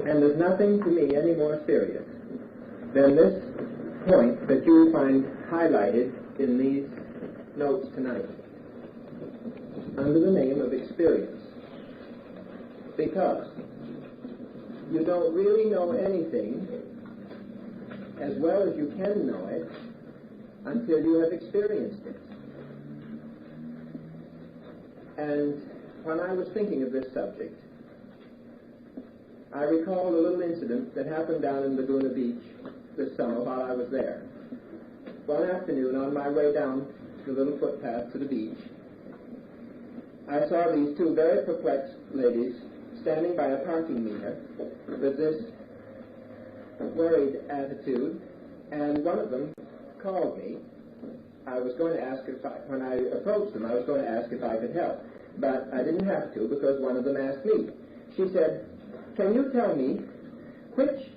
And there's nothing to me any more serious than this point that you find highlighted in these notes tonight under the name of experience. Because you don't really know anything as well as you can know it until you have experienced it. And when I was thinking of this subject, I recalled a little incident that happened down in Laguna Beach this summer while I was there. One afternoon, on my way down the little footpath to the beach, I saw these two very perplexed ladies standing by a parking meter with this worried attitude, and one of them called me. I was going to ask when I approached them, I was going to ask if I could help, but I didn't have to because one of them asked me. She said, "Can you tell me which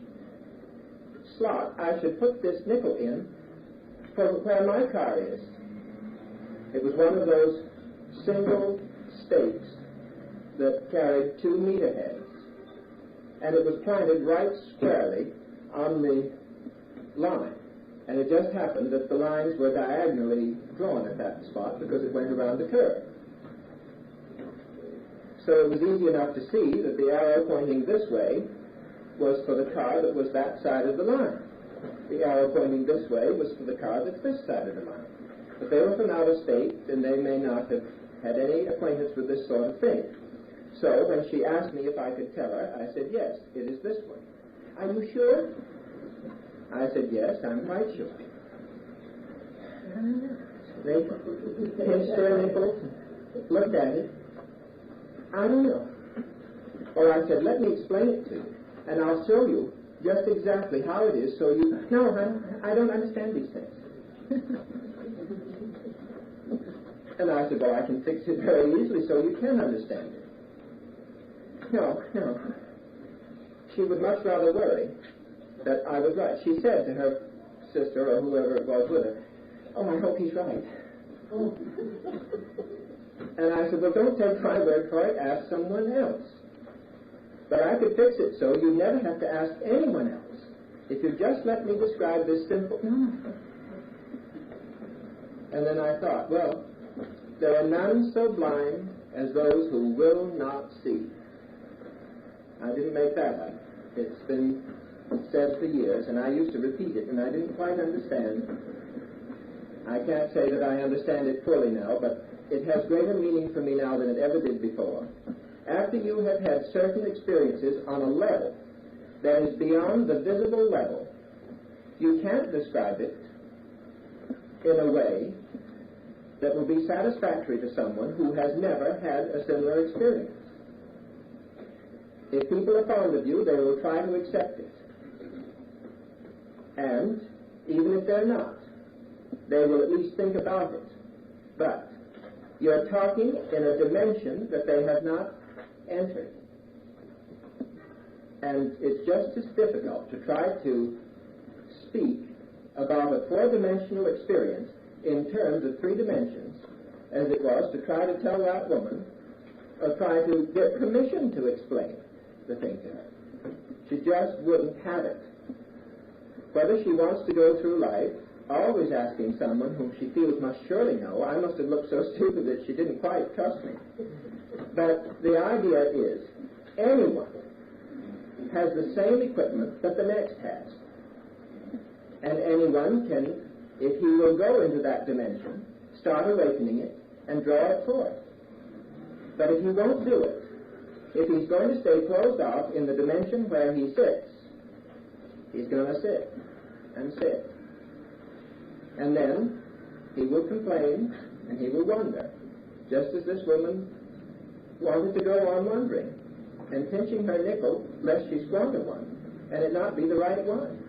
slot I should put this nickel in for where my car is?" It was one of those single stakes that carried 2 meter heads, and it was planted right squarely on the line. And it just happened that the lines were diagonally drawn at that spot because it went around the curve. So it was easy enough to see that the arrow pointing this way was for the car that was that side of the line. The arrow pointing this way was for the car that's this side of the line. But they were from out of state, and they may not have had any acquaintance with this sort of thing. So when she asked me if I could tell her, I said, "Yes, it is this way." "Are you sure?" I said, "Yes, I'm quite sure." They pinched their nipples, looked at it. "I don't know." Or I said, "Let me explain it to you, and I'll show you just exactly how it is so you..." "No, I don't understand these things." And I said, "Well, I can fix it very easily so you can understand it." No. She would much rather worry that I was right. She said to her sister or whoever it was with her, "Oh, I hope he's right." And I said, "Well, don't take my word for it. Ask someone else." But I could fix it so you never have to ask anyone else if you just let me describe this simple... And then I thought, well, there are none so blind as those who will not see. I didn't make that up. It's been said for years, and I used to repeat it, and I didn't quite understand. I can't say that I understand it fully now, but it has greater meaning for me now than it ever did before. After you have had certain experiences on a level that is beyond the visible level, you can't describe it in a way that will be satisfactory to someone who has never had a similar experience. If people are fond of you, they will try to accept it. And even if they're not, they will at least think about it. But you're talking in a dimension that they have not entered. And it's just as difficult to try to speak about a four-dimensional experience in terms of 3 dimensions as it was to try to tell that woman or try to get permission to explain the thing to her. She just wouldn't have it. Whether she wants to go through life always asking someone whom she feels must surely know. I must have looked so stupid that she didn't quite trust me. But the idea is anyone has the same equipment that the next has. And anyone can, if he will go into that dimension, start awakening it and draw it forth. But if he won't do it, if he's going to stay closed off in the dimension where he sits, he's going to sit and sit. And then he will complain and he will wonder, just as this woman wanted to go on wondering and pinching her nickel lest she squander one and it not be the right one.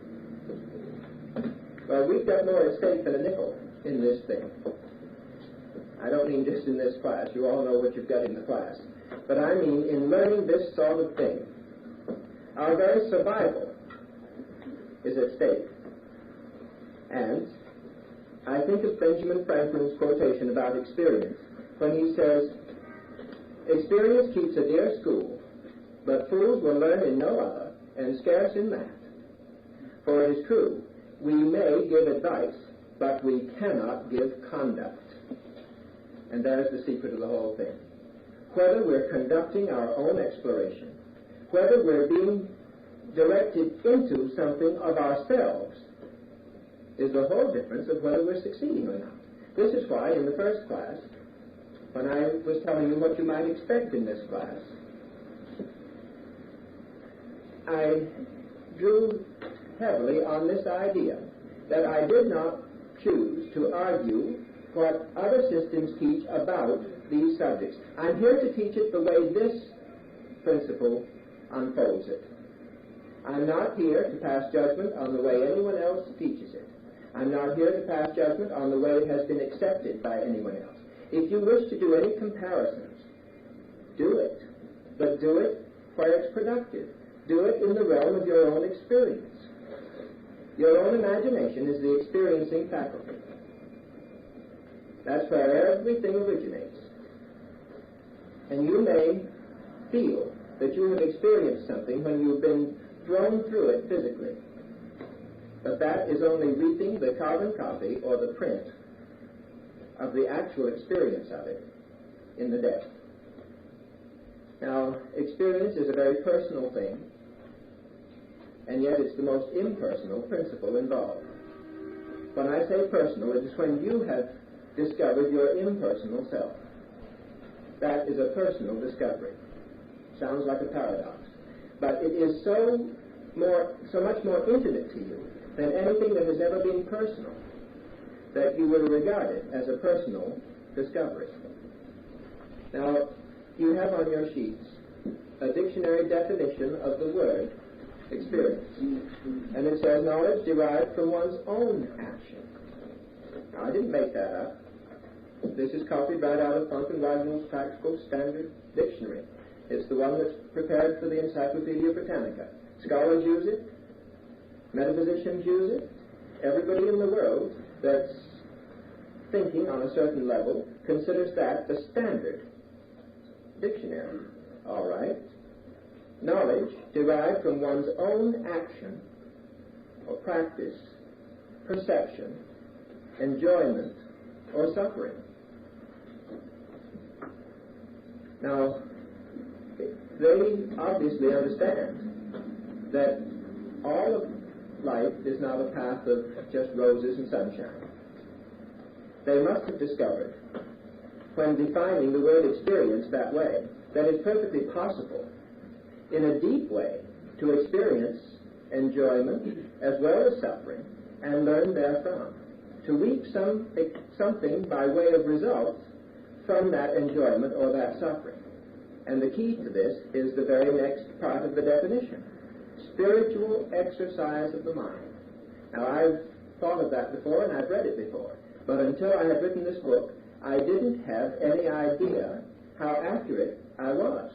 Well, we've got more at stake than a nickel in this thing. I don't mean just in this class. You all know what you've got in the class. But I mean in learning this sort of thing. Our very survival is at stake. And I think of Benjamin Franklin's quotation about experience when he says, "Experience keeps a dear school but fools will learn in no other, and scarce in that. For it is true, we may give advice, but we cannot give conduct. And that is the secret of the whole thing. Whether we're conducting our own exploration, whether we're being directed into something of ourselves, is the whole difference of whether we're succeeding or not. This is why in the first class, when I was telling you what you might expect in this class, I drew heavily on this idea that I did not choose to argue what other systems teach about these subjects. I'm here to teach it the way this principle unfolds it. I'm not here to pass judgment on the way anyone else teaches it. I'm not here to pass judgment on the way it has been accepted by anyone else. If you wish to do any comparisons, do it. But do it where it's productive. Do it in the realm of your own experience. Your own imagination is the experiencing faculty. That's where everything originates. And you may feel that you have experienced something when you've been thrown through it physically. But that is only reaping the carbon copy or the print of the actual experience of it in the depth. Now, experience is a very personal thing, and yet it's the most impersonal principle involved. When I say personal, it is when you have discovered your impersonal self. That is a personal discovery. Sounds like a paradox. But it is so much more intimate to you than anything that has ever been personal, that you will regard it as a personal discovery. Now, you have on your sheets a dictionary definition of the word experience. And it says knowledge derived from one's own action. Now, I didn't make that up. This is copied right out of Funk and Wagnall's Practical Standard Dictionary. It's the one that's prepared for the Encyclopedia Britannica. Scholars use it. Metaphysicians use it. Everybody in the world that's thinking on a certain level considers that the standard dictionary. All right. Knowledge derived from one's own action or practice, perception, enjoyment, or suffering. Now, they obviously understand that all of life is not a path of just roses and sunshine. They must have discovered, when defining the word experience that way, that it's perfectly possible, in a deep way, to experience enjoyment as well as suffering and learn therefrom, to reap something by way of results from that enjoyment or that suffering. And the key to this is the very next part of the definition: spiritual exercise of the mind. Now, I've thought of that before and I've read it before, but until I had written this book, I didn't have any idea how accurate I was.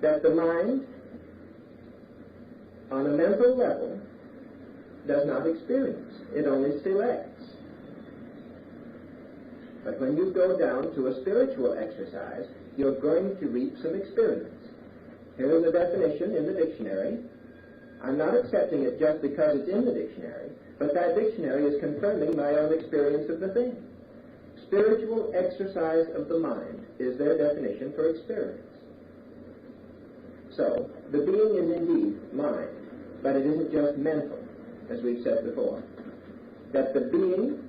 That the mind, on a mental level, does not experience. It only selects. But when you go down to a spiritual exercise, you're going to reap some experience. Here is a definition in the dictionary. I'm not accepting it just because it's in the dictionary, but that dictionary is confirming my own experience of the thing. Spiritual exercise of the mind is their definition for experience. So, the being is indeed mind, but it isn't just mental, as we've said before. That the being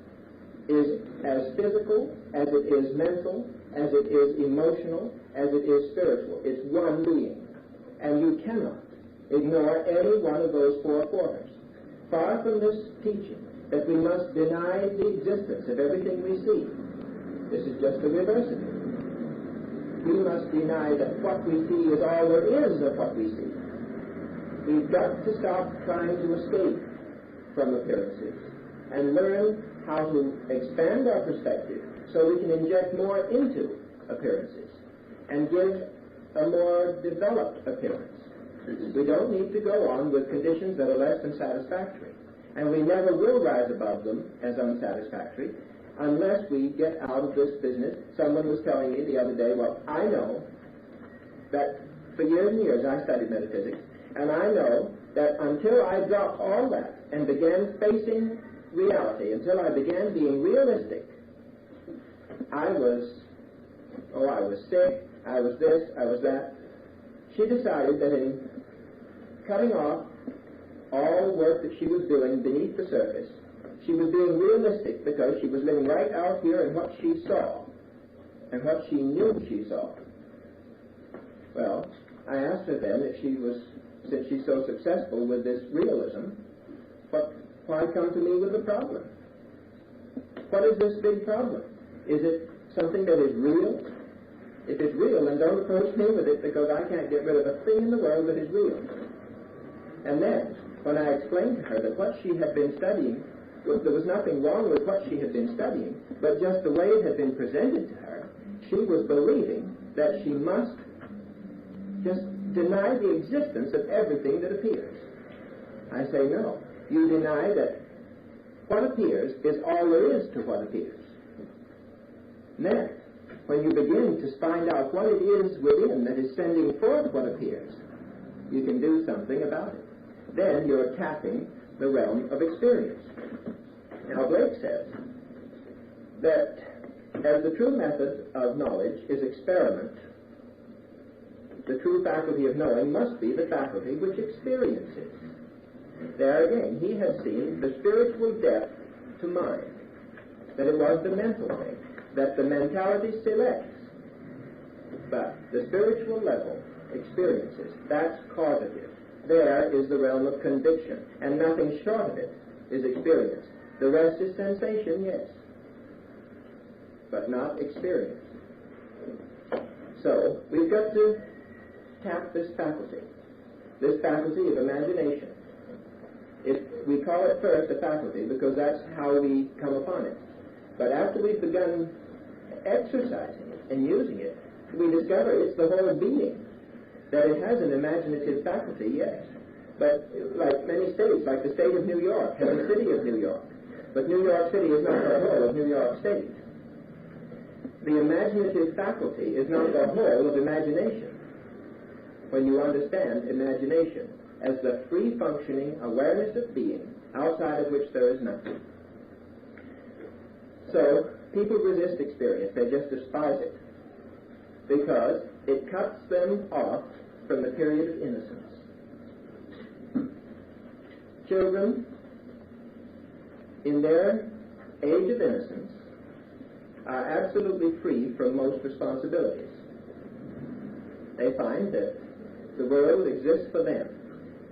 is as physical as it is mental, as it is emotional, as it is spiritual. It's one being. And you cannot ignore any one of those four quarters. Far from this teaching that we must deny the existence of everything we see. This is just the reverse of it. We must deny that what we see is all there is of what we see. We've got to stop trying to escape from appearances and learn how to expand our perspective so we can inject more into appearances and give a more developed appearance. We don't need to go on with conditions that are less than satisfactory, and we never will rise above them as unsatisfactory unless we get out of this business. Someone was telling me the other day, well, I know that For years and years I studied metaphysics, and I know that until I dropped all that and began facing reality, until I began being realistic, I was sick, I was this, I was that. She decided that in cutting off all work that she was doing beneath the surface, she was being realistic because she was living right out here in what she saw and what she knew she saw. Well, I asked her then if she was, since she's so successful with this realism, why come to me with the problem? What is this big problem? Is it something that is real? If it's real, then don't approach me with it, because I can't get rid of a thing in the world that is real. And then, when I explained to her that what she had been studying, there was nothing wrong with what she had been studying, but just the way it had been presented to her, she was believing that she must just deny the existence of everything that appears. I say, no. You deny that what appears is all there is to what appears. Next, when you begin to find out what it is within that is sending forth what appears, you can do something about it. Then you're tapping the realm of experience. Now, Blake says that as the true method of knowledge is experiment, the true faculty of knowing must be the faculty which experiences. There again, he has seen the spiritual depth to mind, that it was the mental thing, that the mentality selects, but the spiritual level experiences. That's causative. There is the realm of conviction, and nothing short of it is experience. The rest is sensation, yes, but not experience. So, we've got to tap this faculty of imagination. We call it first a faculty because that's how we come upon it. But after we've begun exercising it and using it, we discover it's the whole being, that it has an imaginative faculty, yes. But like many states, like the state of New York has the city of New York. But New York City is not the whole of New York State. The imaginative faculty is not the whole of imagination. When you understand imagination as the free functioning awareness of being, outside of which there is nothing. So, people resist experience. They just despise it because it cuts them off from the period of innocence. Children, in their age of innocence, are absolutely free from most responsibilities. They find that the world exists for them,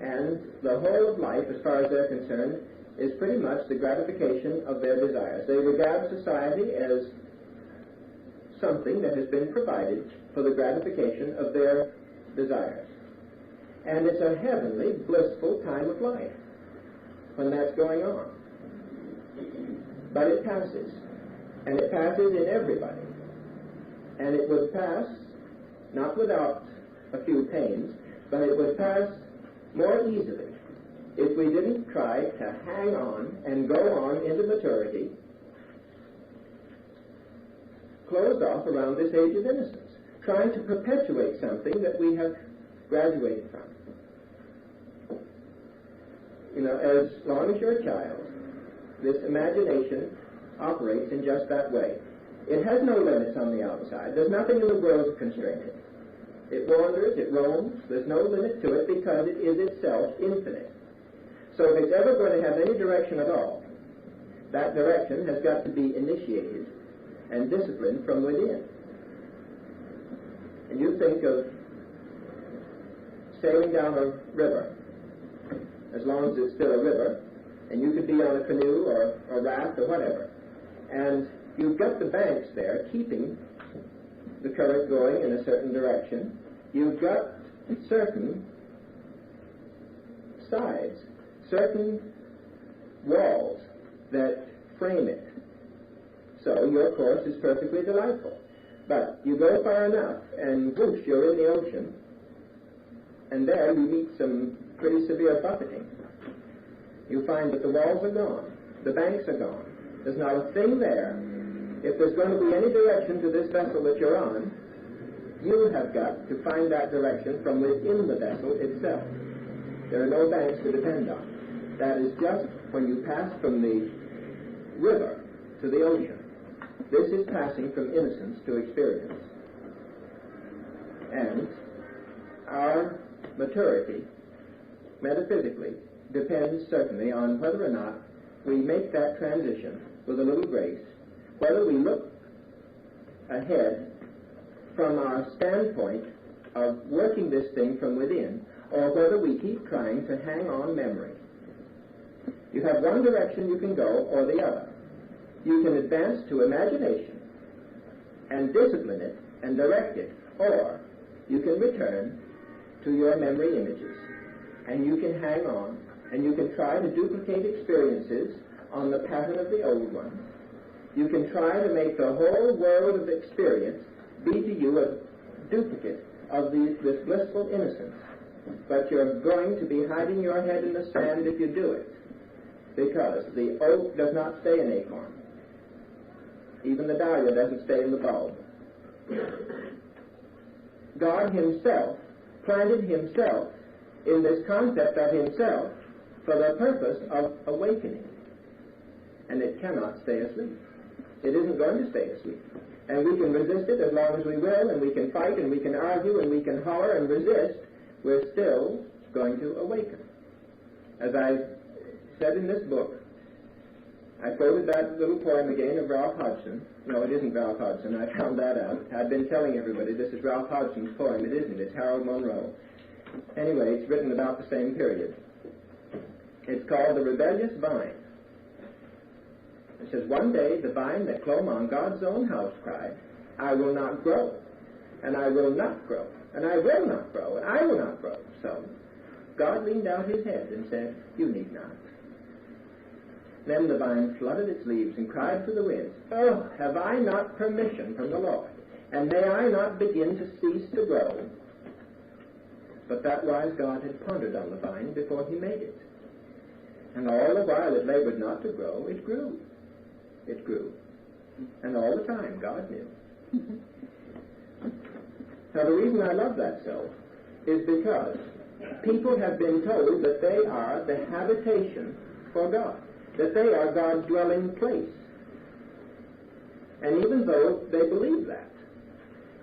and the whole of life, as far as they're concerned, is pretty much the gratification of their desires. They regard society as something that has been provided for the gratification of their desires. And it's a heavenly, blissful time of life when that's going on. But it passes, and it passes in everybody. And it would pass, not without a few pains, but it would pass more easily if we didn't try to hang on and go on into maturity, closed off around this age of innocence, trying to perpetuate something that we have graduated from. You know, as long as you're a child, this imagination operates in just that way. It has no limits on the outside. There's nothing in the world to constrain it. It wanders, it roams, there's no limit to it because it is itself infinite. So if it's ever going to have any direction at all, that direction has got to be initiated and disciplined from within. And you think of sailing down a river, as long as it's still a river, and you could be on a canoe or a raft or whatever, and you've got the banks there keeping the current going in a certain direction. You've got certain sides, certain walls that frame it. So your course is perfectly delightful. But you go far enough, and whoosh, you're in the ocean, and there you meet some pretty severe buffeting. You find that the walls are gone, the banks are gone. There's not a thing there. If there's going to be any direction to this vessel that you're on, you have got to find that direction from within the vessel itself. There are no banks to depend on. That is just when you pass from the river to the ocean. This is passing from innocence to experience. And our maturity, metaphysically, depends certainly on whether or not we make that transition with a little grace, whether we look ahead from our standpoint of working this thing from within, or whether we keep trying to hang on memory. You have one direction you can go or the other. You can advance to imagination and discipline it and direct it, or you can return to your memory images, and you can hang on, and you can try to duplicate experiences on the pattern of the old ones. You can try to make the whole world of experience be to you a duplicate of this blissful innocence. But you're going to be hiding your head in the sand if you do it, because the oak does not stay an acorn. Even the dahlia doesn't stay in the bulb. God himself planted himself in this concept of himself for the purpose of awakening. And it cannot stay asleep. It isn't going to stay asleep. And we can resist it as long as we will, and we can fight, and we can argue, and we can holler and resist. We're still going to awaken. As I said in this book, I quoted that little poem again of Ralph Hodgson. No, it isn't Ralph Hodgson. I found that out. I've been telling everybody this is Ralph Hodgson's poem. It isn't. It's Harold Monroe. Anyway, it's written about the same period. It's called The Rebellious Vine. It says, one day the vine that clomb on God's own house cried, I will not grow, and I will not grow, and I will not grow, and I will not grow. So God leaned out his head and said, you need not. Then the vine flooded its leaves and cried to the winds, oh, have I not permission from the Lord, and may I not begin to cease to grow? But that wise God had pondered on the vine before he made it. And all the while it labored not to grow, it grew. It grew. And all the time, God knew. Now, the reason I love that so is because people have been told that they are the habitation for God, that they are God's dwelling place. And even though they believe that,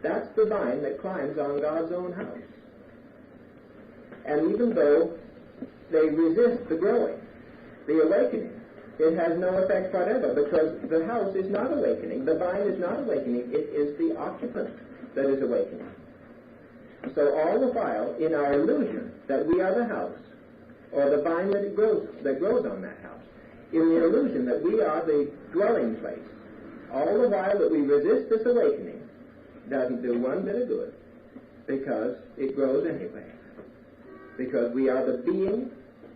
that's the vine that climbs on God's own house. And even though they resist the growing, the awakening, it has no effect whatever, because the house is not awakening, the vine is not awakening, it is the occupant that is awakening. So all the while, in our illusion that we are the house, or the vine that grows on that house, in the illusion that we are the dwelling place, all the while that we resist this awakening, doesn't do one bit of good, because it grows anyway. Because we are the being.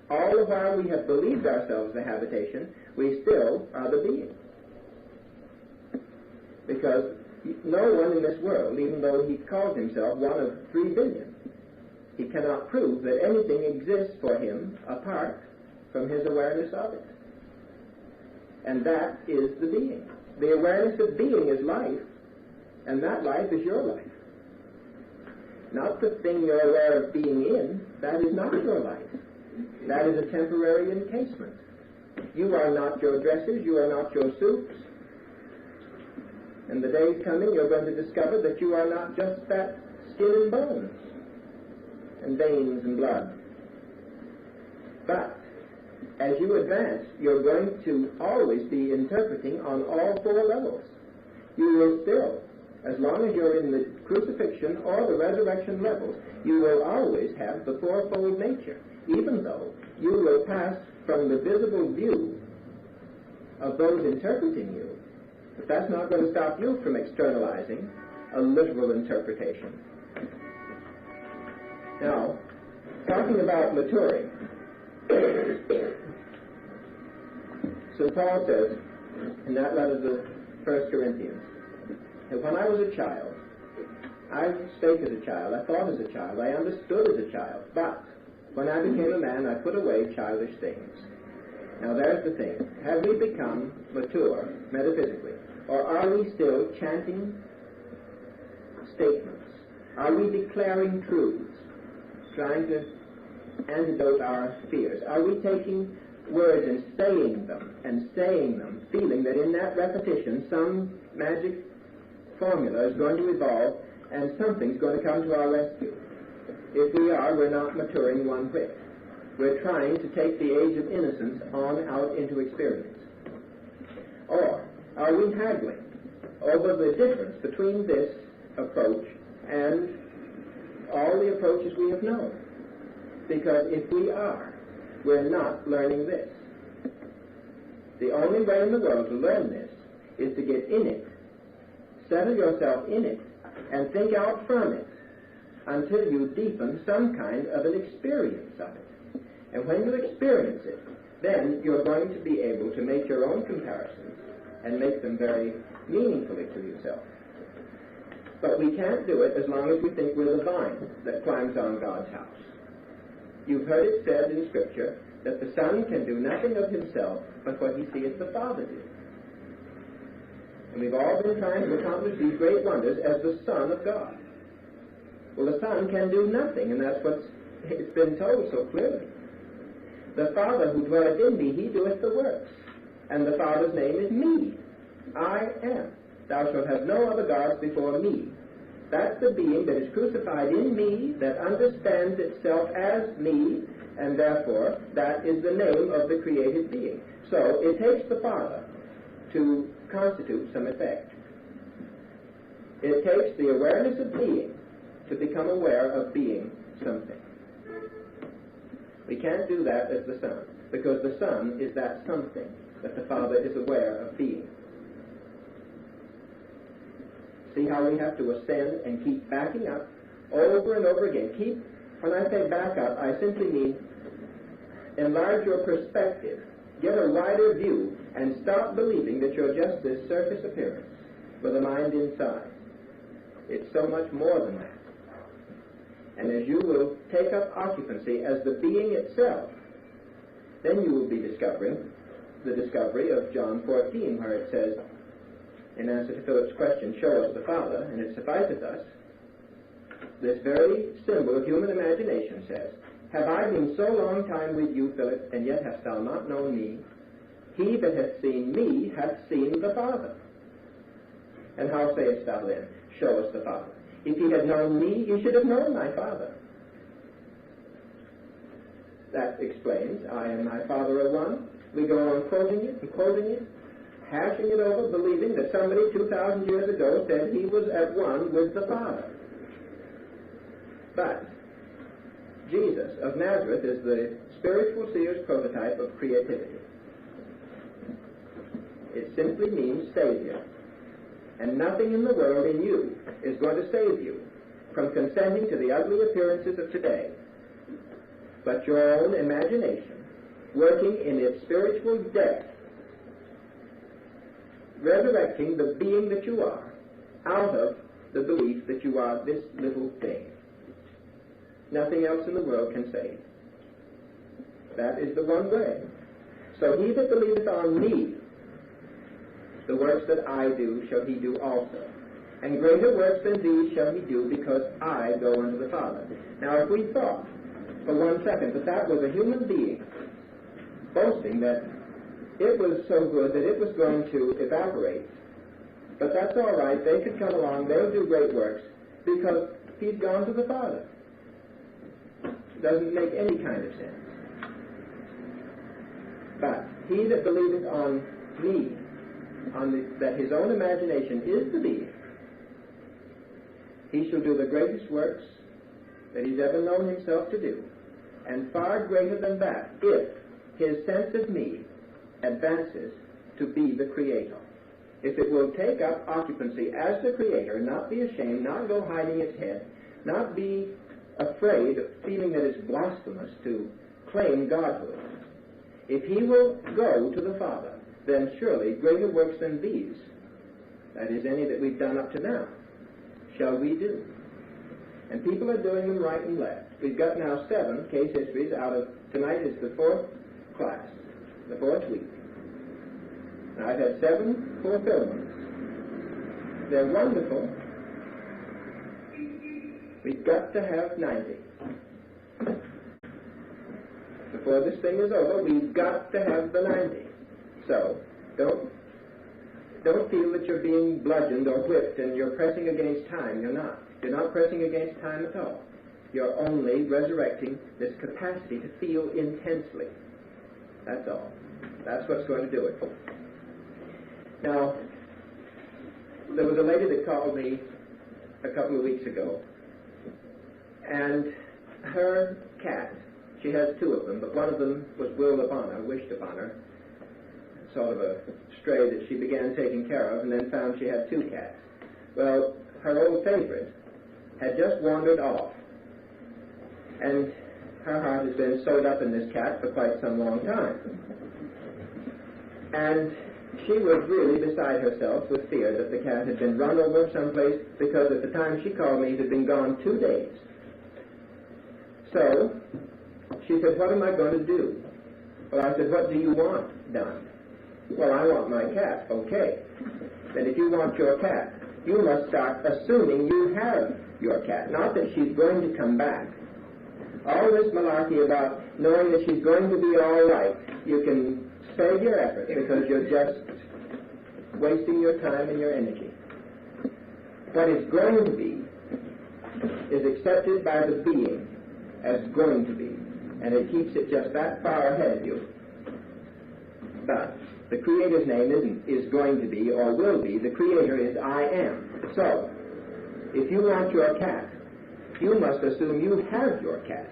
All the while we have believed ourselves the habitation, we still are the being. Because no one in this world, even though he calls himself one of 3 billion, he cannot prove that anything exists for him apart from his awareness of it. And that is the being. The awareness of being is life, and that life is your life. Not the thing you're aware of being in, that is not your life. That is a temporary encasement. You are not your dresses, you are not your suits. And the day's coming, you're going to discover that you are not just that skin and bones, and veins and blood. But as you advance, you're going to always be interpreting on all 4 levels. You will still, as long as you're in the crucifixion or the resurrection levels, you will always have the 4-fold nature, even though you will pass from the visible view of those interpreting you. But that's not going to stop you from externalizing a literal interpretation. Now, talking about maturing, St. Paul says in that letter to 1 Corinthians, that when I was a child, I spake as a child, I thought as a child, I understood as a child, but when I became a man, I put away childish things. Now there's the thing. Have we become mature, metaphysically, or are we still chanting statements Are we declaring truths, trying to antidote our fears? Are we taking words and saying them, feeling that in that repetition some magic formula is going to evolve and something's going to come to our rescue? If we are, we're not maturing one whit. We're trying to take the age of innocence on out into experience. Or are we haggling over the difference between this approach and all the approaches we have known? Because if we are, we're not learning this. The only way in the world to learn this is to get in it, settle yourself in it, and think out from it until you deepen some kind of an experience of it. And when you experience it, then you're going to be able to make your own comparisons and make them very meaningfully to yourself. But we can't do it as long as we think we're the vine that climbs on God's house. You've heard it said in Scripture that the Son can do nothing of himself but what he seeth the Father do. And we've all been trying to accomplish these great wonders as the Son of God. Well, the Son can do nothing, and that's what it's been told so clearly. The Father who dwelleth in me, he doeth the works. And the Father's name is me. I am. Thou shalt have no other gods before me. That's the being that is crucified in me, that understands itself as me, and therefore that is the name of the created being. So it takes the Father to constitute some effect. It takes the awareness of being to become aware of being something. We can't do that as the Son, because the Son is that something that the Father is aware of being. See how we have to ascend and keep backing up over and over again. When I say back up, I simply mean enlarge your perspective, get a wider view, and stop believing that you're just this surface appearance with a mind inside. It's so much more than that. And as you will take up occupancy as the being itself, then you will be discovering the discovery of John 14, where it says, in answer to Philip's question, show us the Father, and it sufficeth us. This very symbol of human imagination says, have I been so long time with you, Philip, and yet hast thou not known me? He that hath seen me hath seen the Father. And how sayest thou then, show us the Father? If ye had known me, you should have known my Father. That explains, I and my Father are one. We go on quoting it, hashing it over, believing that somebody 2,000 years ago said he was at one with the Father. But Jesus of Nazareth is the spiritual seer's prototype of creativity. It simply means Savior. And nothing in the world in you is going to save you from consenting to the ugly appearances of today, but your own imagination working in its spiritual depth, resurrecting the being that you are out of the belief that you are this little thing. Nothing else in the world can save. That is the one way. So he that believeth on me, the works that I do shall he do also. And greater works than these shall he do, because I go unto the Father. Now if we thought for 1 second that was a human being boasting that it was so good that it was going to evaporate, but that's all right, they could come along, they'll do great works, because he's gone to the Father. Doesn't make any kind of sense. But he that believeth on me, that his own imagination is the being, he shall do the greatest works that he's ever known himself to do, and far greater than that, if his sense of me advances to be the Creator. If it will take up occupancy as the Creator, not be ashamed, not go hiding its head, not be afraid of feeling that it's blasphemous to claim Godhood. If he will go to the Father, then surely greater works than these, that is, any that we've done up to now, shall we do. And people are doing them right and left. We've got now 7 case histories out of, tonight is the 4th class, the 4th week. Now I've had 7 fulfillments. They're wonderful. We've got to have 90. Before this thing is over, we've got to have the 90. So, don't feel that you're being bludgeoned or whipped and you're pressing against time. You're not. You're not pressing against time at all. You're only resurrecting this capacity to feel intensely. That's all. That's what's going to do it. Now, there was a lady that called me a couple of weeks ago, and her cat, she has two of them, but one of them was willed upon her, wished upon her, sort of a stray that she began taking care of, and then found she had two cats. Well, her old favorite had just wandered off, and her heart has been sewed up in this cat for quite some long time. And she was really beside herself with fear that the cat had been run over someplace, because at the time she called me, it had been gone 2 days. So, she said, what am I going to do? Well, I said, what do you want done? Well, I want my cat. Okay. Then if you want your cat, you must start assuming you have your cat, not that she's going to come back. All this malarkey about knowing that she's going to be all right, you can save your effort because you're just wasting your time and your energy. What is going to be is accepted by the being as going to be, and it keeps it just that far ahead of you. But the Creator's name is going to be or will be. The Creator is I am. So, if you want your cat, you must assume you have your cat.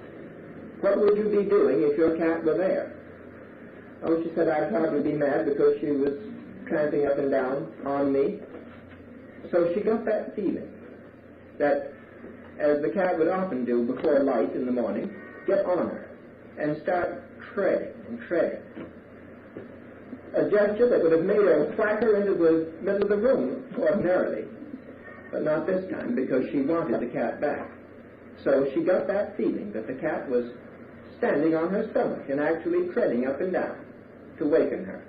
What would you be doing if your cat were there? Oh, she said, I'd probably be mad because she was tramping up and down on me. So she got that feeling that, as the cat would often do before light in the morning, get on her and start treading and treading. A gesture that would have made her clacker into the middle of the room ordinarily, but not this time because she wanted the cat back. So she got that feeling that the cat was standing on her stomach and actually treading up and down to waken her.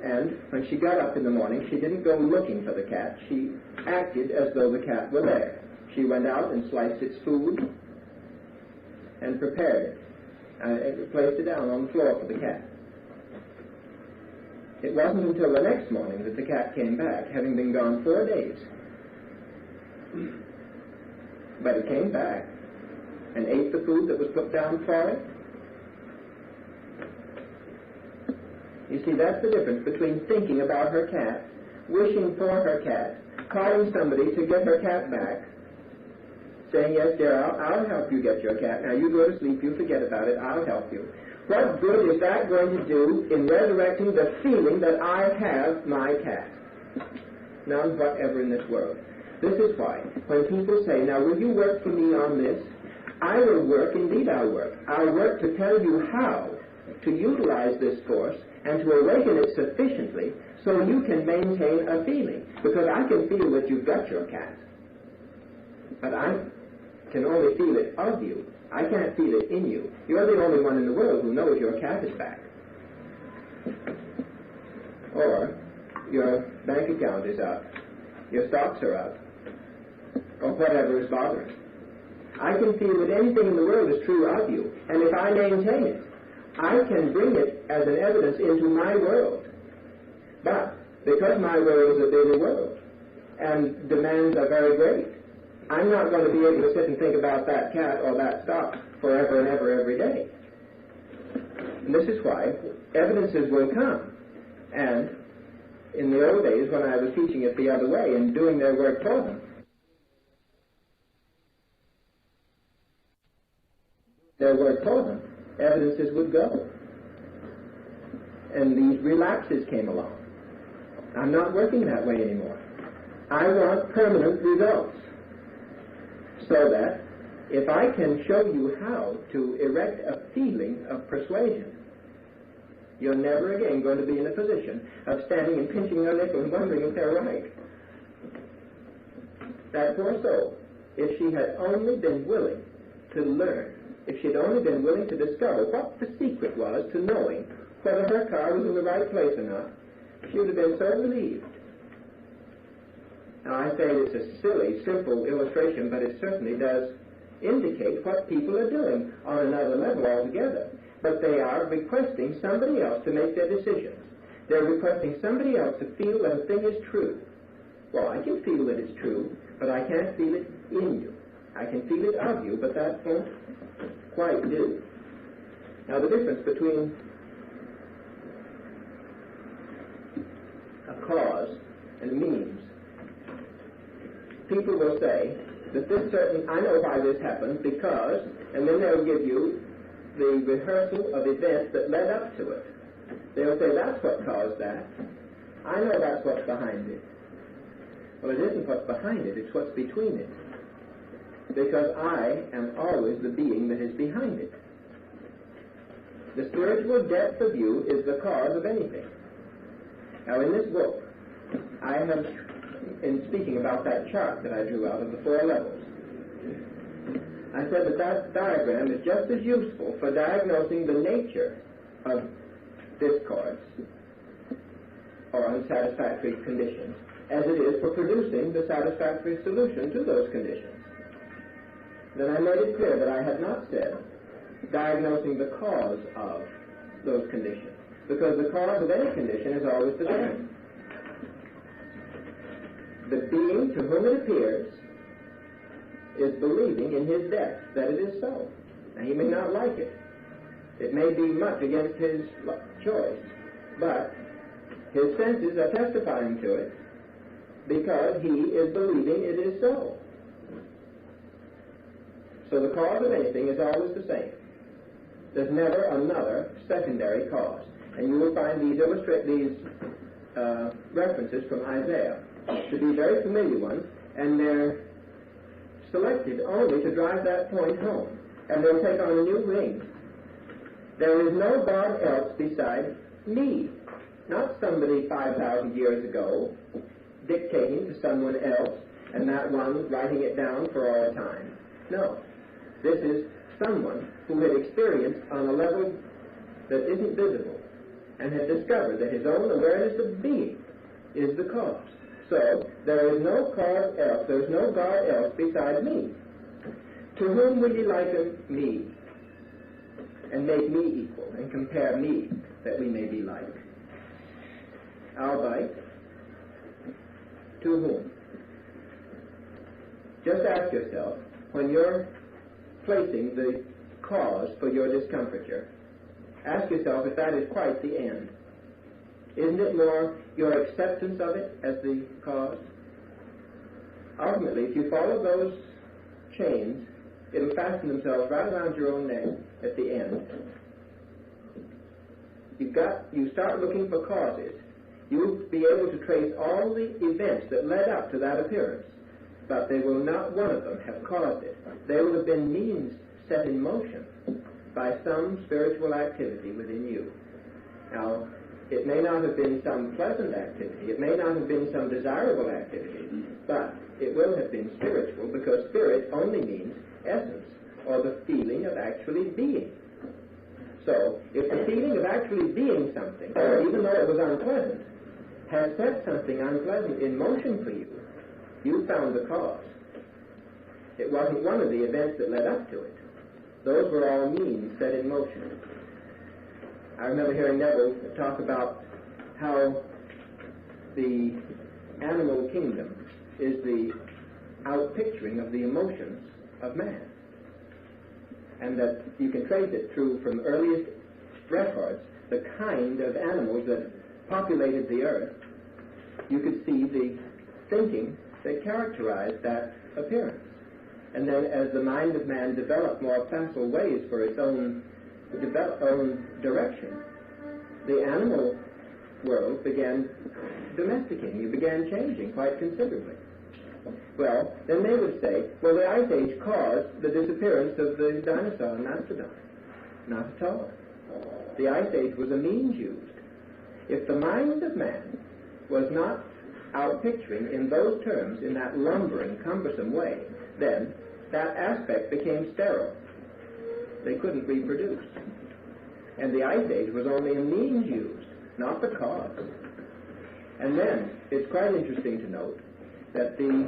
And when she got up in the morning, she didn't go looking for the cat. She acted as though the cat were there. She went out and sliced its food and prepared it and placed it down on the floor for the cat. It wasn't until the next morning that the cat came back, having been gone 4 days. But it came back and ate the food that was put down for it. You see, that's the difference between thinking about her cat, wishing for her cat, calling somebody to get her cat back, saying, yes, dear, I'll help you get your cat. Now, you go to sleep, you forget about it, I'll help you. What good is that going to do in resurrecting the feeling that I have my cat? None whatever in this world. This is why, when people say, now, will you work for me on this? I will work, indeed I'll work. I'll work to tell you how to utilize this force and to awaken it sufficiently so you can maintain a feeling. Because I can feel that you've got your cat. But I can only feel it of you. I can't feel it in you. You're the only one in the world who knows your cat is back. Or your bank account is out. Your stocks are out. Or whatever is bothering. I can feel that anything in the world is true of you. And if I maintain it, I can bring it as an evidence into my world. But because my world is a bigger world and demands are very great, I'm not going to be able to sit and think about that cat or that stock forever and ever every day. And this is why evidences will come. And in the old days when I was teaching it the other way and doing their work for them, evidences would go. And these relapses came along. I'm not working that way anymore. I want permanent results. So that if I can show you how to erect a feeling of persuasion, you're never again going to be in a position of standing and pinching your lip and wondering if they're right. That poor soul, if she had only been willing to learn, if she'd only been willing to discover what the secret was to knowing whether her car was in the right place or not, she would have been so relieved. Now, I say it's a silly, simple illustration, but it certainly does indicate what people are doing on another level altogether. But they are requesting somebody else to make their decisions. They're requesting somebody else to feel that a thing is true. Well, I can feel that it's true, but I can't feel it in you. I can feel it of you, but that won't quite do. Now, the difference between a cause and a means. People will say that this certain, I know why this happened because, and then they'll give you the rehearsal of events that led up to it. They'll say that's what caused that. I know that's what's behind it. Well, it isn't what's behind it, it's what's between it. Because I am always the being that is behind it. The spiritual depth of you is the cause of anything. Now, in this book, I have, in speaking about that chart that I drew out of the 4 levels, I said that that diagram is just as useful for diagnosing the nature of discords or unsatisfactory conditions as it is for producing the satisfactory solution to those conditions. Then I made it clear that I had not said diagnosing the cause of those conditions, because the cause of any condition is always the same. The being to whom it appears is believing in his depth that it is so. Now, he may not like it. It may be much against his choice, but his senses are testifying to it because he is believing it is so. So the cause of anything is always the same. There's never another secondary cause. And you will find these references from Isaiah to be very familiar ones, and they're selected only to drive that point home. And they'll take on a new ring. There is no God else besides me. Not somebody 5,000 years ago dictating to someone else and that one writing it down for all time. No. This is someone who had experienced on a level that isn't visible and had discovered that his own awareness of being is the cause. So, there is no cause else, there is no God else besides me. To whom will you liken me and make me equal and compare me that we may be like? Albeit, to whom? Just ask yourself, when you're placing the cause for your discomfiture, ask yourself if that is quite the end. Isn't it more your acceptance of it as the cause? Ultimately, if you follow those chains, it'll fasten themselves right around your own neck at the end. You start looking for causes. You'll be able to trace all the events that led up to that appearance, but they will not one of them have caused it. They will have been means set in motion by some spiritual activity within you. Now, it may not have been some pleasant activity, it may not have been some desirable activity, but it will have been spiritual, because spirit only means essence, or the feeling of actually being. So, if the feeling of actually being something, even though it was unpleasant, has set something unpleasant in motion for you, you found the cause. It wasn't one of the events that led up to it. Those were all means set in motion. I remember hearing Neville talk about how the animal kingdom is the outpicturing of the emotions of man. And that you can trace it through from earliest records, the kind of animals that populated the earth. You could see the thinking that characterized that appearance. And then as the mind of man developed more facile ways for its own direction, the animal world began domesticating. You began changing quite considerably. Well, then they would say, well, the Ice Age caused the disappearance of the dinosaur and mastodon. Not at all. The Ice Age was a means used. If the mind of man was not outpicturing in those terms, in that lumbering, cumbersome way, then that aspect became sterile. They couldn't reproduce. And the Ice Age was only a means used, not the cause. And then, it's quite interesting to note that the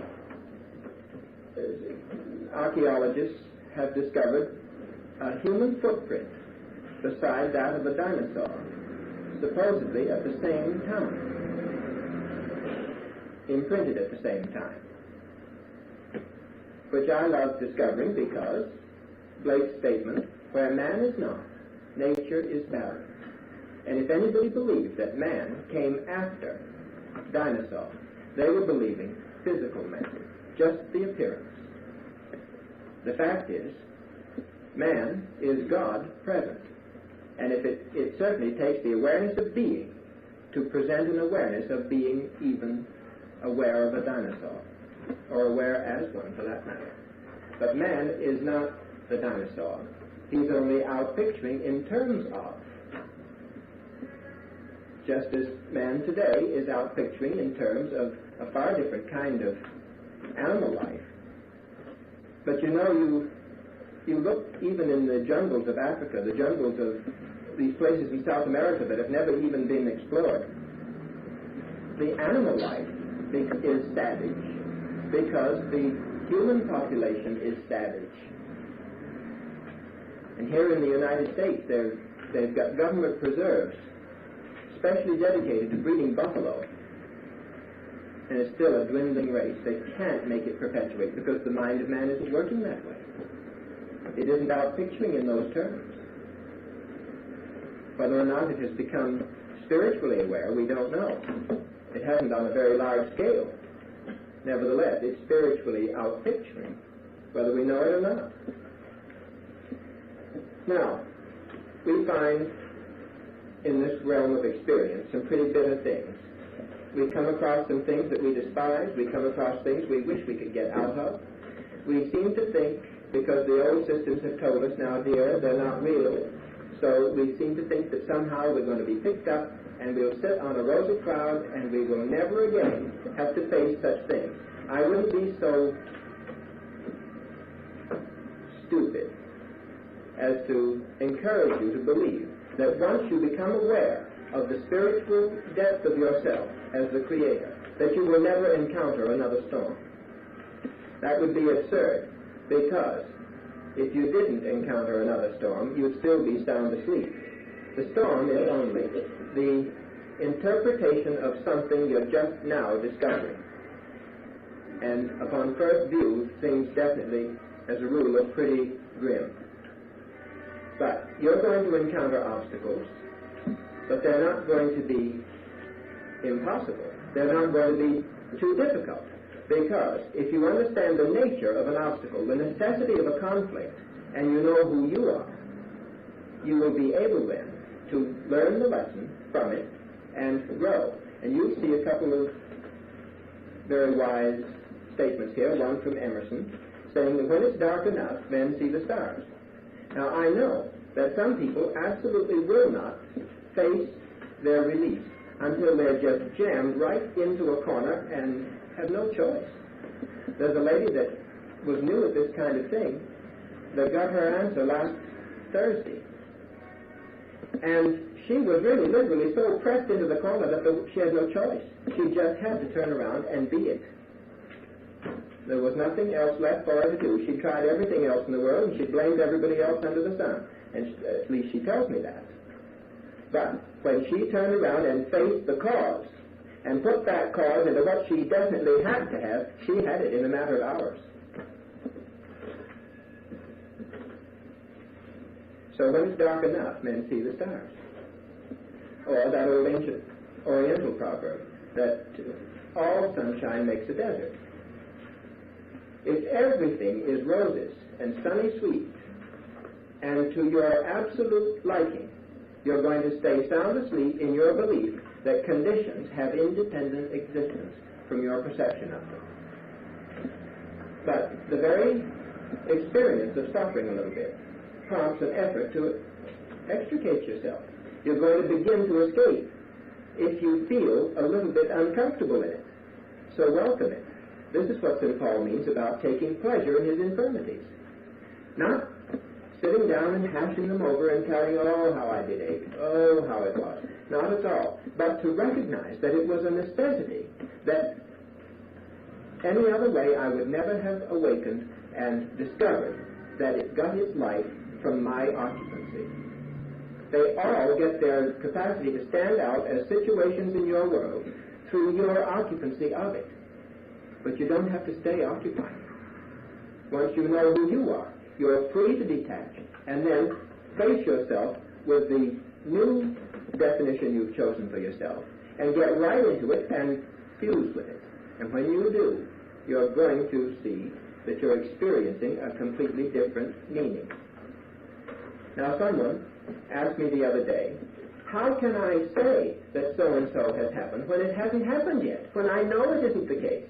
archaeologists have discovered a human footprint beside that of a dinosaur, supposedly at the same time, imprinted at the same time, which I love discovering because Blake's statement, where man is not, nature is barren. And if anybody believed that man came after dinosaur, they were believing physical man, just the appearance. The fact is, man is God present. And if it certainly takes the awareness of being to present an awareness of being even aware of a dinosaur, or aware as one for that matter. But man is not the dinosaur. He's only outpicturing in terms of. Just as man today is outpicturing in terms of a far different kind of animal life. But you know, you look even in the jungles of Africa, the jungles of these places in South America that have never even been explored. The animal life is savage because the human population is savage. And here in the United States, they've got government preserves specially dedicated to breeding buffalo. And it's still a dwindling race. They can't make it perpetuate because the mind of man isn't working that way. It isn't outpicturing in those terms. Whether or not it has become spiritually aware, we don't know. It hasn't on a very large scale. Nevertheless, it's spiritually outpicturing, whether we know it or not. Now, we find in this realm of experience some pretty bitter things. We come across some things that we despise. We come across things we wish we could get out of. We seem to think, because the old systems have told us, now dear, they're not real, so we seem to think that somehow we're going to be picked up and we'll sit on a rosy cloud and we will never again have to face such things. I wouldn't be so stupid as to encourage you to believe that once you become aware of the spiritual depth of yourself as the Creator, that you will never encounter another storm. That would be absurd, because if you didn't encounter another storm, you'd still be sound asleep. The storm is only the interpretation of something you're just now discovering. And upon first view, things definitely, as a rule, look pretty grim. But you're going to encounter obstacles, but they're not going to be impossible. They're not going to be too difficult. Because if you understand the nature of an obstacle, the necessity of a conflict, and you know who you are, you will be able then to learn the lesson from it and grow. And you'll see a couple of very wise statements here, one from Emerson, saying that when it's dark enough, men see the stars. Now, I know that some people absolutely will not face their release until they're just jammed right into a corner and have no choice. There's a lady that was new at this kind of thing that got her answer last Thursday. And she was really literally so pressed into the corner that she had no choice. She just had to turn around and be it. There was nothing else left for her to do. She tried everything else in the world, and she blamed everybody else under the sun. And at least she tells me that. But when she turned around and faced the cause, and put that cause into what she definitely had to have, she had it in a matter of hours. So when it's dark enough, men see the stars. Or that old ancient Oriental proverb, that all sunshine makes a desert. If everything is roses and sunny sweet, and to your absolute liking, you're going to stay sound asleep in your belief that conditions have independent existence from your perception of them. But the very experience of suffering a little bit prompts an effort to extricate yourself. You're going to begin to escape if you feel a little bit uncomfortable in it. So welcome it. This is what St. Paul means about taking pleasure in his infirmities. Not sitting down and hashing them over and telling, oh, how I did ache, oh, how it was. Not at all. But to recognize that it was a necessity, that Any other way, I would never have awakened and discovered that it got its life from my occupancy. They all get their capacity to stand out as situations in your world through your occupancy of it. But you don't have to stay occupied. Once you know who you are, you're free to detach and then face yourself with the new definition you've chosen for yourself and get right into it and fuse with it. And when you do, you're going to see that you're experiencing a completely different meaning. Now, someone asked me the other day, how can I say that so-and-so has happened when it hasn't happened yet, when I know it isn't the case?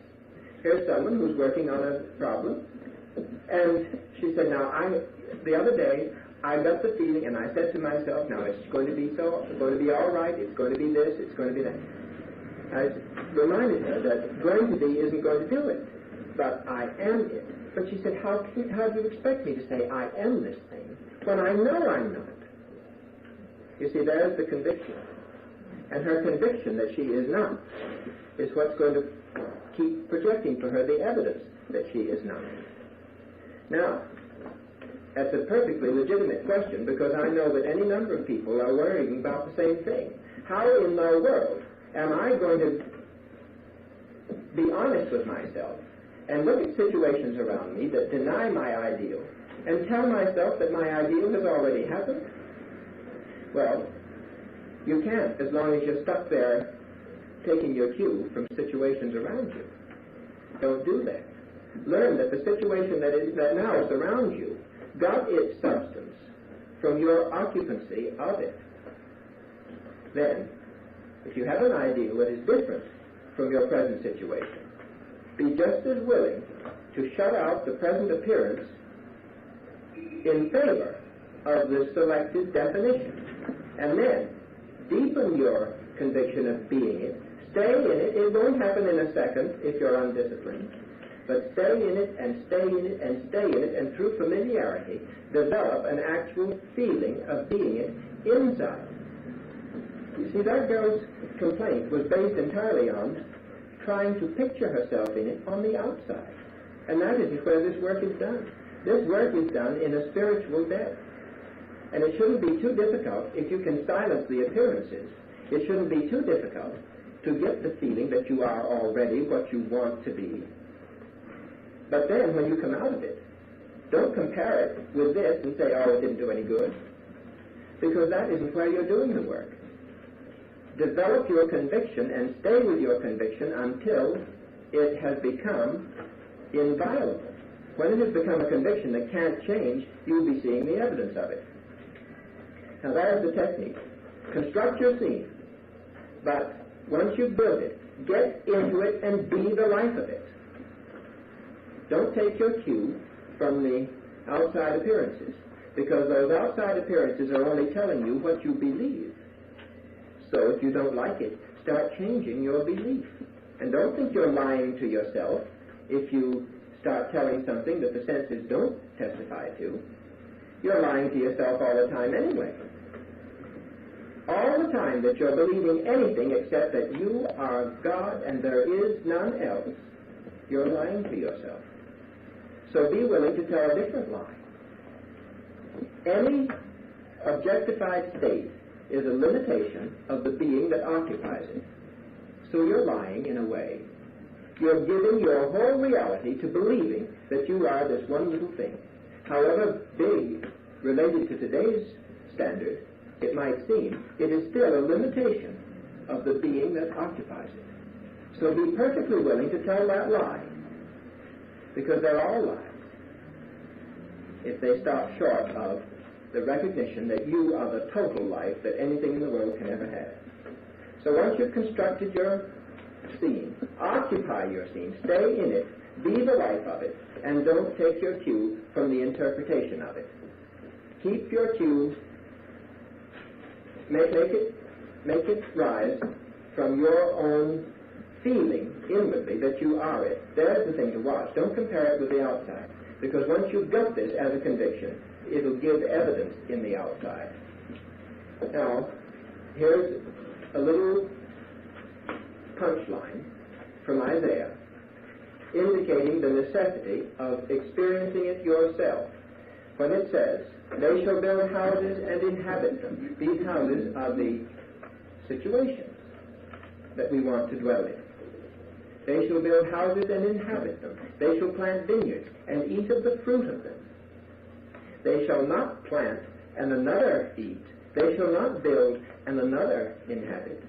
Here's someone who's working on a problem, and she said, the other day, I got the feeling, and I said to myself, now it's going to be all right, it's going to be this, it's going to be that. I reminded her that going to be isn't going to do it, but I am it. But she said, how do you expect me to say I am this thing when I know I'm not? You see, there's the conviction. And her conviction that she is not is what's going to keep projecting for her the evidence that she is not. Now, that's a perfectly legitimate question, because I know that any number of people are worrying about the same thing. How in the world am I going to be honest with myself and look at situations around me that deny my ideal and tell myself that my ideal has already happened? Well, you can't, as long as you're stuck there taking your cue from situations around you. Don't do that. Learn that the situation that now surrounds you got its substance from your occupancy of it. Then, if you have an ideal that is different from your present situation, be just as willing to shut out the present appearance in favor of the selected definition. And then, deepen your conviction of being it. Stay in it. It won't happen in a second if you're undisciplined. But stay in it and stay in it and stay in it, and through familiarity, develop an actual feeling of being it inside. You see, that girl's complaint was based entirely on trying to picture herself in it on the outside. And that isn't where this work is done. This work is done in a spiritual death. And it shouldn't be too difficult if you can silence the appearances. It shouldn't be too difficult to get the feeling that you are already what you want to be. But then, when you come out of it, don't compare it with this and say, oh, it didn't do any good. Because that isn't where you're doing the work. Develop your conviction and stay with your conviction until it has become inviolable. When it has become a conviction that can't change, you'll be seeing the evidence of it. Now, there's the technique. Construct your scene. But once you've built it, get into it and be the life of it. Don't take your cue from the outside appearances, because those outside appearances are only telling you what you believe. So if you don't like it, start changing your belief. And don't think you're lying to yourself if you start telling something that the senses don't testify to. You're lying to yourself all the time anyway. All the time that you're believing anything except that you are God and there is none else, you're lying to yourself. So be willing to tell a different lie. Any objectified state is a limitation of the being that occupies it. So you're lying in a way. You're giving your whole reality to believing that you are this one little thing. However big, related to today's standard, it might seem, it is still a limitation of the being that occupies it. So be perfectly willing to tell that lie, because they're all lies, if they stop short of the recognition that you are the total life that anything in the world can ever have. So once you've constructed your scene, occupy your scene, stay in it, be the life of it, and don't take your cue from the interpretation of it. Keep your cue, make it rise from your own feeling inwardly that you are it. There's the thing to watch. Don't compare it with the outside, because once you've got this as a conviction, it'll give evidence in the outside. Now, here's a little punchline from Isaiah. indicating the necessity of experiencing it yourself. When it says, they shall build houses and inhabit them, these houses are the situations that we want to dwell in. They shall build houses and inhabit them. They shall plant vineyards and eat of the fruit of them. They shall not plant and another eat. They shall not build and another inhabit.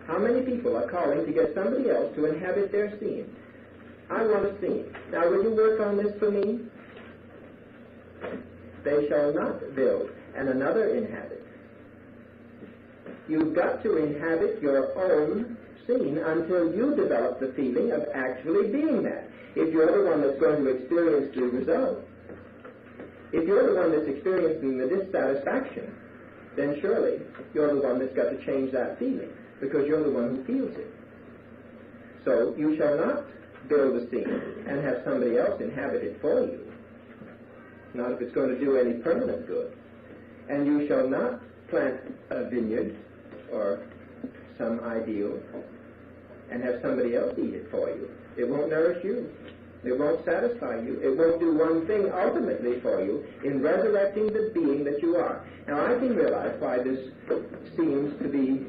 How many people are calling to get somebody else to inhabit their scene? I want a scene. Now, will you work on this for me? They shall not build and another inhabit. You've got to inhabit your own scene until you develop the feeling of actually being that. If you're the one that's going to experience the result, if you're the one that's experiencing the dissatisfaction, then surely you're the one that's got to change that feeling, because you're the one who feels it. So you shall not build a scene and have somebody else inhabit it for you, not if it's going to do any permanent good. And you shall not plant a vineyard or some ideal and have somebody else eat it for you. It won't nourish you. It won't satisfy you. It won't do one thing ultimately for you in resurrecting the being that you are. Now, I can realize why this seems to be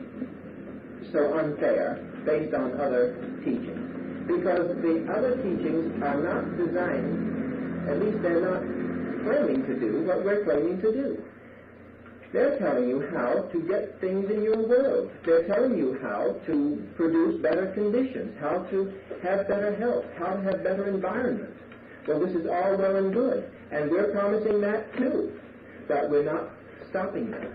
so unfair based on other teachings. Because the other teachings are not designed, at least they're not claiming to do what we're claiming to do. They're telling you how to get things in your world. They're telling you how to produce better conditions, how to have better health, how to have better environment. Well, this is all well and good, and we're promising that too. But we're not stopping that.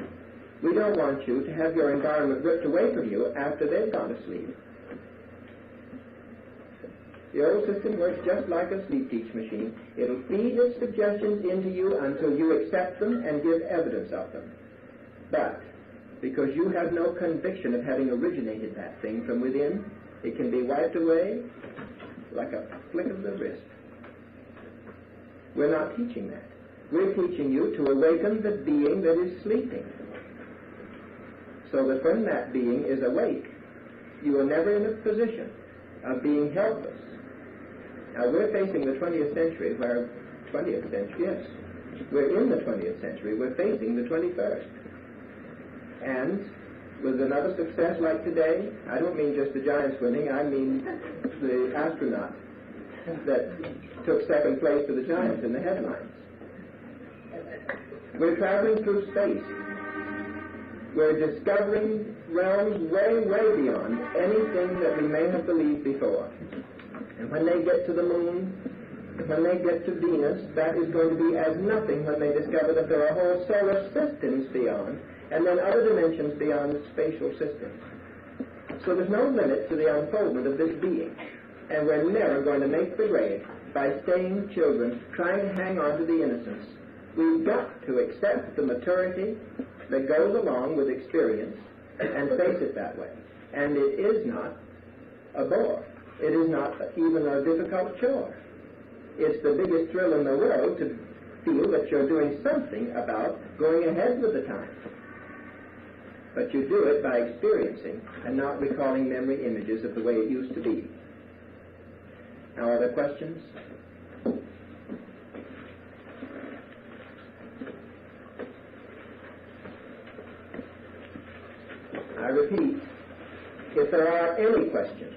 We don't want you to have your environment ripped away from you after they've gone to sleep. The old system works just like a sleep-teach machine. It'll feed its suggestions into you until you accept them and give evidence of them. But because you have no conviction of having originated that thing from within, it can be wiped away like a flick of the wrist. We're not teaching that. We're teaching you to awaken the being that is sleeping, so that when that being is awake, you are never in a position of being helpless. Now, we're facing the 20th century, where 20th century, yes, we're in the 20th century, we're facing the 21st. And with another success like today, I don't mean just the Giants winning, I mean the astronaut that took second place to the Giants in the headlines. We're traveling through space. We're discovering realms way, way beyond anything that we may have believed before. And when they get to the moon, when they get to Venus, that is going to be as nothing when they discover that there are whole solar systems beyond, and then other dimensions beyond spatial systems. So there's no limit to the unfoldment of this being. And we're never going to make the grade by staying children, trying to hang on to the innocence. We've got to accept the maturity that goes along with experience and face it that way. And it is not a bore. It is not even a difficult chore. It's the biggest thrill in the world to feel that you're doing something about going ahead with the time. But you do it by experiencing and not recalling memory images of the way it used to be. Now, other questions? I repeat, if there are any questions,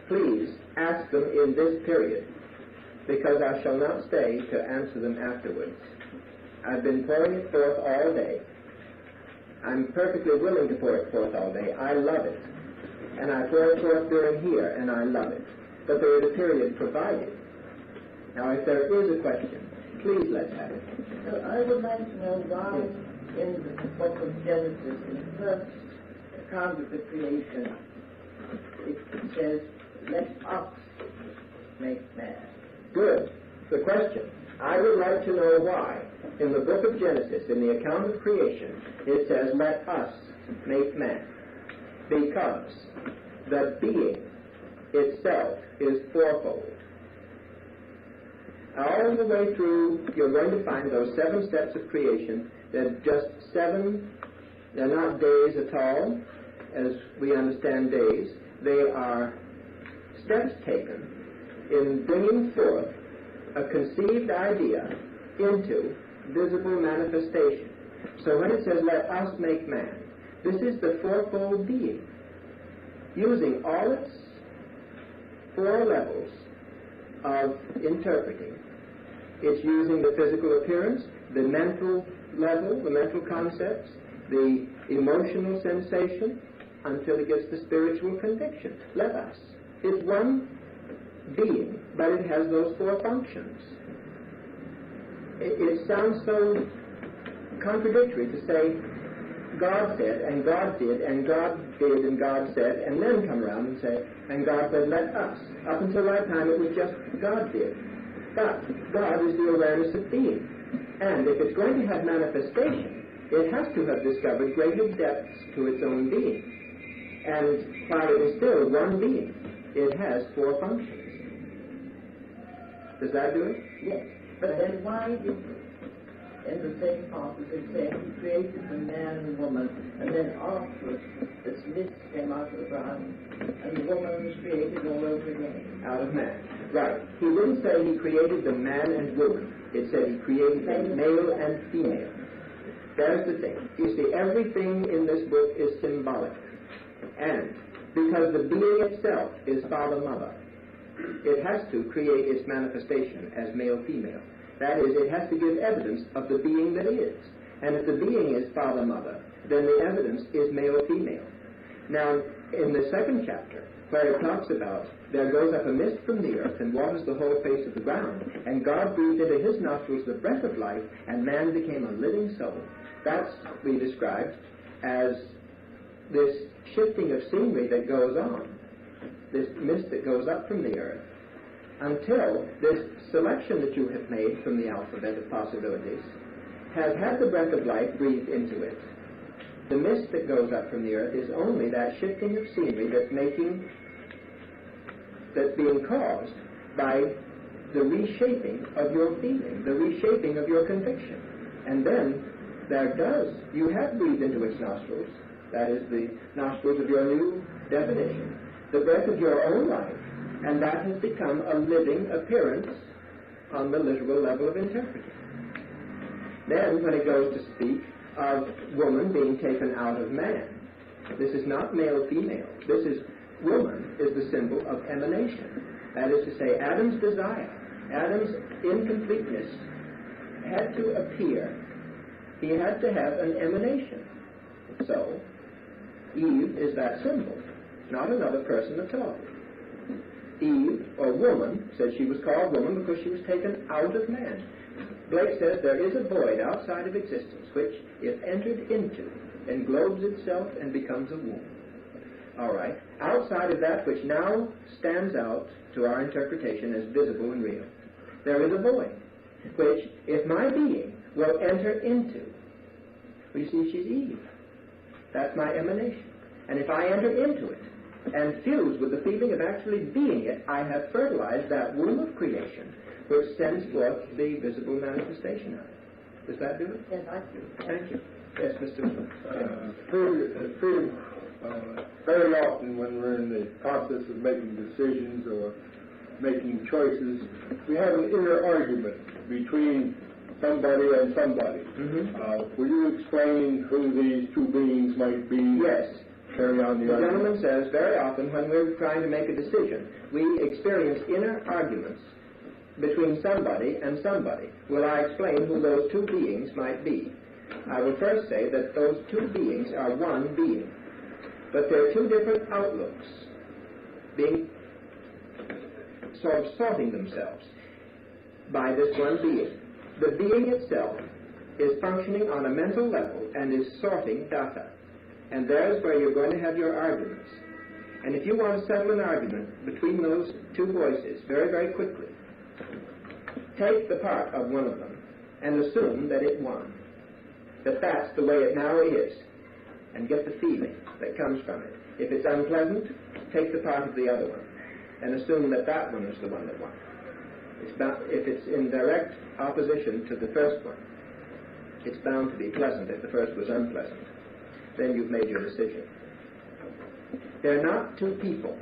please ask them in this period, because I shall not stay to answer them afterwards. I've been pouring it forth all day. I'm perfectly willing to pour it forth all day. I love it. And I pour it forth during here, and I love it. But there is a period provided. Now, if there is a question, please let's have it. So I would like to know why in the book of Genesis, in the first account of the creation, it says, let us make man. Good. The question. I would like to know why in the book of Genesis, in the account of creation, it says, let us make man. Because the being itself is fourfold. All the way through, you're going to find those 7 steps of creation. They're just 7, they're not days at all, as we understand days. They are steps taken in bringing forth a conceived idea into visible manifestation. So when it says, let us make man, this is the fourfold being, using all its four levels of interpreting. It's using the physical appearance, the mental level, the mental concepts, the emotional sensation, until it gets the spiritual conviction. Let us. It's one being, but it has those four functions. It sounds so contradictory to say God said, and God did, and God did, and God said, and then come around and say, and God said, let us. Up until that time, it was just God did. But God is the awareness of being. And if it's going to have manifestation, it has to have discovered greater depths to its own being. And while it is still one being, it has four functions. Does that do it? Yes. But then why did, in the same passage, it say he created the man and woman, and then afterwards this mist came out of the ground, and the woman was created all over again? Out of man. Right. He didn't say he created the man and woman. It said he created the male and female. There's the thing. You see, everything in this book is symbolic. And because the being itself is father-mother, it has to create its manifestation as male-female. That is, it has to give evidence of the being that is. And if the being is father-mother, then the evidence is male-female. Now, in the second chapter, where it talks about there goes up a mist from the earth and waters the whole face of the ground, and God breathed into his nostrils the breath of life, and man became a living soul. That's we described as this shifting of scenery that goes on, this mist that goes up from the earth, until this selection that you have made from the alphabet of possibilities has had the breath of life breathed into it. The mist that goes up from the earth is only that shifting of scenery that's being caused by the reshaping of your feeling, the reshaping of your conviction. And then you have breathed into its nostrils, that is the nostrils of your new definition, the breath of your own life, and that has become a living appearance on the literal level of interpreting. Then, when it goes to speak of woman being taken out of man, this is not male-female. This is, woman is the symbol of emanation. That is to say, Adam's desire, Adam's incompleteness had to appear. He had to have an emanation. So, Eve is that symbol, not another person at all. Eve, or woman, says she was called woman because she was taken out of man. Blake says there is a void outside of existence which, if entered into, englobes itself and becomes a womb. All right. Outside of that which now stands out to our interpretation as visible and real, there is a void which, if my being will enter into, we see she's Eve. That's my emanation. And if I enter into it and fuse with the feeling of actually being it, I have fertilized that womb of creation which sends forth the visible manifestation of it. Does that do it? Yes, I do. Thank you. Yes, Mr. Very often when we're in the process of making decisions or making choices, we have an inner argument between somebody and somebody. Mm-hmm. Will you explain who these two beings might be? Yes. Carry on the The argument. gentleman says very often when we're trying to make a decision, we experience inner arguments between somebody and somebody. Will I explain who those two beings might be? I will first say that those two beings are one being, but they're two different outlooks being sort of sorting themselves by this one being. The being itself is functioning on a mental level and is sorting data. And there's where you're going to have your arguments. And if you want to settle an argument between those two voices very, very quickly, take the part of one of them and assume that it won, that that's the way it now is, and get the feeling that comes from it. If it's unpleasant, take the part of the other one and assume that that one is the one that won. If it's in direct opposition to the first one, it's bound to be pleasant if the first was unpleasant. Then you've made your decision. They're not two people.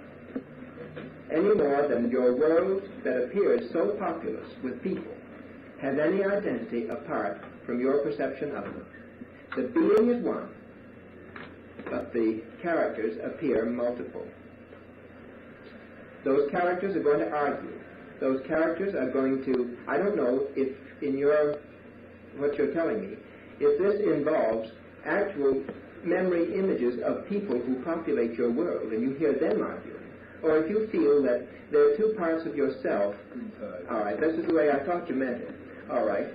any more than your world that appears so populous with people has any identity apart from your perception of them. The being is one, but the characters appear multiple. Those characters are going to argue. Those characters are going to, I don't know if in what you're telling me, if this involves actual memory images of people who populate your world and you hear them arguing, or if you feel that there are two parts of yourself. All right, this is the way I thought you meant it. All right,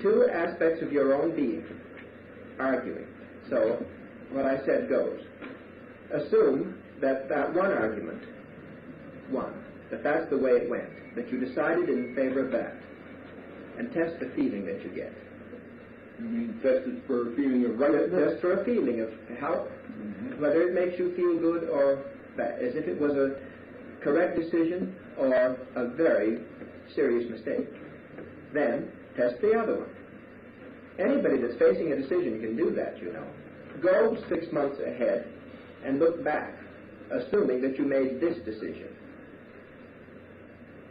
two aspects of your own being arguing. So what I said goes. Assume that one argument won, that that's the way it went, that you decided in favor of that, and test the feeling that you get. You mean test it for a feeling of rightness? Just for a feeling of how, whether it makes you feel good or bad, as if it was a correct decision or a very serious mistake. Then test the other one. Anybody that's facing a decision can do that, you know. Go 6 months ahead and look back, assuming that you made this decision.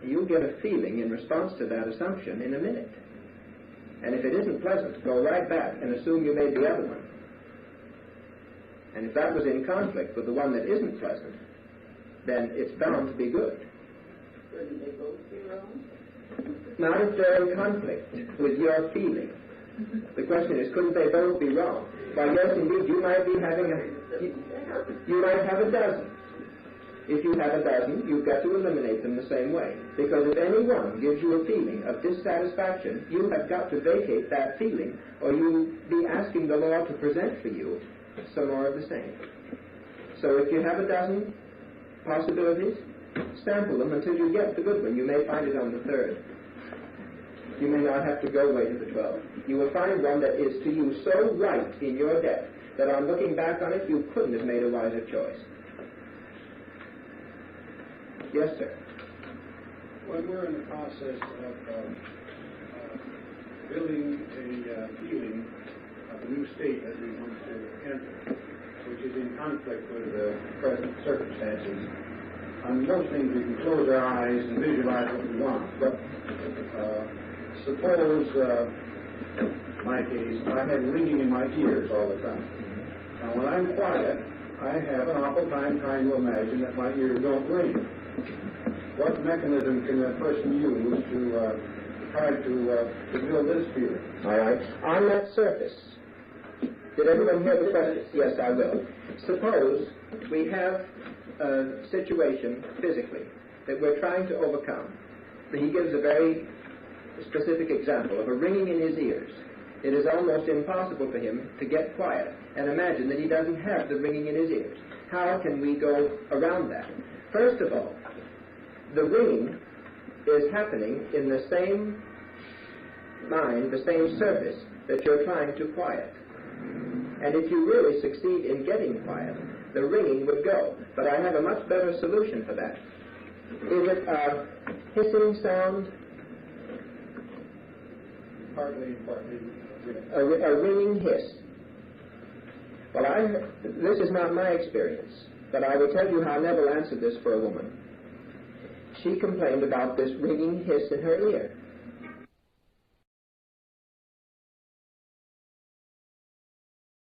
You'll get a feeling in response to that assumption in a minute. And if it isn't pleasant, go right back and assume you made the other one. And if that was in conflict with the one that isn't pleasant, then it's bound to be good. Wouldn't they both be wrong? Not if they're in conflict with your feeling. The question is, couldn't they both be wrong? Why, yes, indeed, you might be having you might have a dozen. If you have a dozen, you've got to eliminate them the same way. Because if any one gives you a feeling of dissatisfaction, you have got to vacate that feeling, or you'll be asking the law to present for you some more of the same. So if you have a dozen possibilities, sample them until you get the good one. You may find it on the third. You may not have to go way to the 12th. You will find one that is to you so right in your depth that on looking back on it, you couldn't have made a wiser choice. Yes, sir. When we're in the process of building a feeling of a new state that we want to enter, which is in conflict with the present circumstances, on most things we can close our eyes and visualize what we want. But suppose, in my case, I have ringing in my ears all the time. Now, when I'm quiet, I have an awful time trying to imagine that my ears don't ring. What mechanism can a person use to try to build this feeling? All right. On that surface, did everyone hear the question? Yes, I will. Suppose we have a situation physically that we're trying to overcome. He gives a very specific example of a ringing in his ears. It is almost impossible for him to get quiet and imagine that he doesn't have the ringing in his ears. How can we go around that? First of all, the ringing is happening in the same mind, the same surface that you're trying to quiet. And if you really succeed in getting quiet, the ringing would go. But I have a much better solution for that. Is it a hissing sound? Partly. A ringing hiss. Well, this is not my experience, but I will tell you how Neville answered this for a woman. She complained about this ringing hiss in her ear.